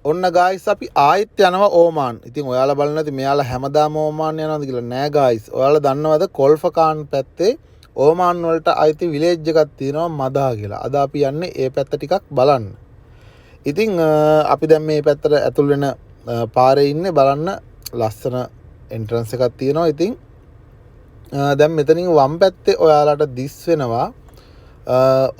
ඔන්න ගායිස් අපි ආයෙත් යනවා ඕමාන්. ඉතින් ඔයාලා බලන්න ඇති මෙයාලා හැමදාම ඕමාන් යනවාද කියලා. නෑ ගායිස්. ඔයාලා දන්නවද කොල්ෆකාන් පැත්තේ ඕමාන් වලට අයිති විලේජ් එකක් තියෙනවා මදා කියලා. අද අපි යන්නේ ඒ පැත්ත ටිකක් බලන්න. ඉතින් අපි දැන් මේ පැත්තට ඇතුල් වෙන පාරේ ඉන්නේ. බලන්න ලස්සන එන්ට්‍රන්ස් එකක් තියෙනවා. ඉතින් දැන් මෙතනින් වම් පැත්තේ ඔයාලට දිස් වෙනවා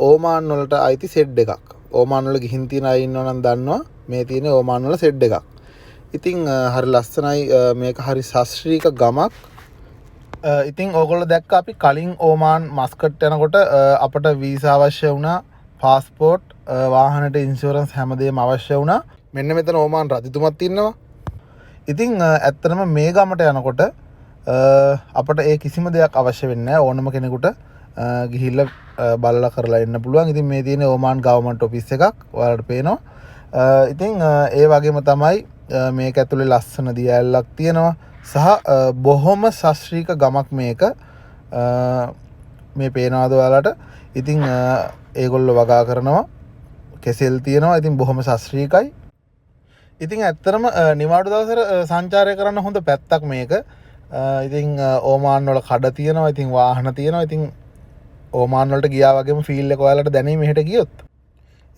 ඕමාන් වලට අයිති සෙඩ් එකක්. ඕමාන් වල ගිහින් තියෙන අය ඉන්නවා නම් දන්නවා මේ තියෙන ඕමාන් වල සෙඩ් එකක්. ඉතින් හරි ලස්සනයි මේක හරි ශාස්ත්‍රීය ගමක්. ඉතින් ඕගොල්ලෝ දැක්ක අපි කලින් ඕමාන් මස්කට් යනකොට අපට වීසා අවශ්‍ය වුණා, පාස්පෝර්ට්, වාහනට ඉන්ෂුරන්ස් හැමදේම අවශ්‍ය වුණා. මෙන්න මෙතන ඕමාන් රජතුමත් ඉන්නවා. ඉතින් ඇත්තටම මේ ගමට යනකොට අපට ඒ කිසිම දෙයක් අවශ්‍ය වෙන්නේ නැහැ. ඕනම කෙනෙකුට ගිහිල්ලා බලලා කරලා එන්න පුළුවන්. ඉතින් මේ තියෙන ඕමාන් ගවර්න්මන්ට් ඔෆිස් එකක් ඔයාලට පේනවා. ඉතින් ඒ වගේම තමයි මේක ඇතුලේ ලස්සන දියැලක් තියෙනවා සහ බොහොම ශාස්ත්‍රීය ගමක් මේක. මේ පේනවාද ඔයාලට? ඉතින් ඒගොල්ලෝ වගා කරනවා, කෙසෙල් තියෙනවා. ඉතින් බොහොම ශාස්ත්‍රීයයි. ඉතින් ඇත්තටම නිවාඩු දවසට සංචාරය කරන්න හොඳ පැත්තක් මේක. ඉතින් ඕමාන් වල කඩ තියෙනවා, ඉතින් වාහන තියෙනවා. ඉතින් ඕමාන් වලට ගියා වගේම ෆීල් එක ඔයාලට දැනෙයි මෙහෙට ගියොත්.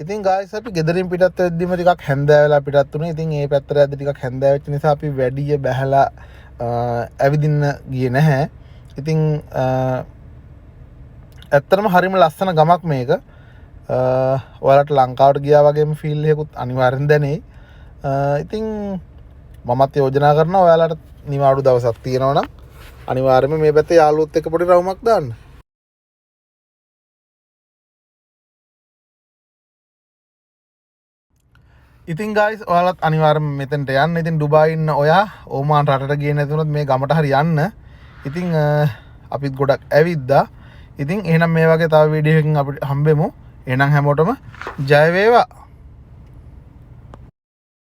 ඉතින් ගායිස් අපි ගෙදරින් පිටත් වෙද්දිම ටිකක් හැන්දෑ වෙලා පිටත් වුණේ. ඉතින් මේ පැත්තට යද්දි ටිකක් හැන්දෑ වෙච්ච නිසා අපි වැඩිය බැහැලා ඇවිදින්න ගියේ නැහැ. ඉතින් ඇත්තටම හරිම ලස්සන ගමක් මේක. ඔයාලට ලංකාවට ගියා වගේම ෆීල් එකකුත් අනිවාර්යෙන් දැනෙයි. ඉතින් මමත් යෝජනා කරනවා ඔයාලට නිවාඩු දවසක් තියෙනවා නම් අනිවාර්යයෙන්ම මේ පැත්තේ යාළුවොත් එක්ක පොඩි රවුමක් දාන්න. ඉතින් ගායිස් ඔයාලත් අනිවාර්යයෙන්ම මෙතනට යන්න. ඉතින් ඩුබායි ඉන්න ඔයා ඕමාන් රටට ගියේ නැතුනොත් මේ ගමට හරි යන්න. ඉතින් අපිත් ගොඩක් ඇවිද්දා. ඉතින් එහෙනම් මේ වගේ තව වීඩියෝ එකකින් අපිට හම්බෙමු. එහෙනම් හැමෝටම ජය වේවා.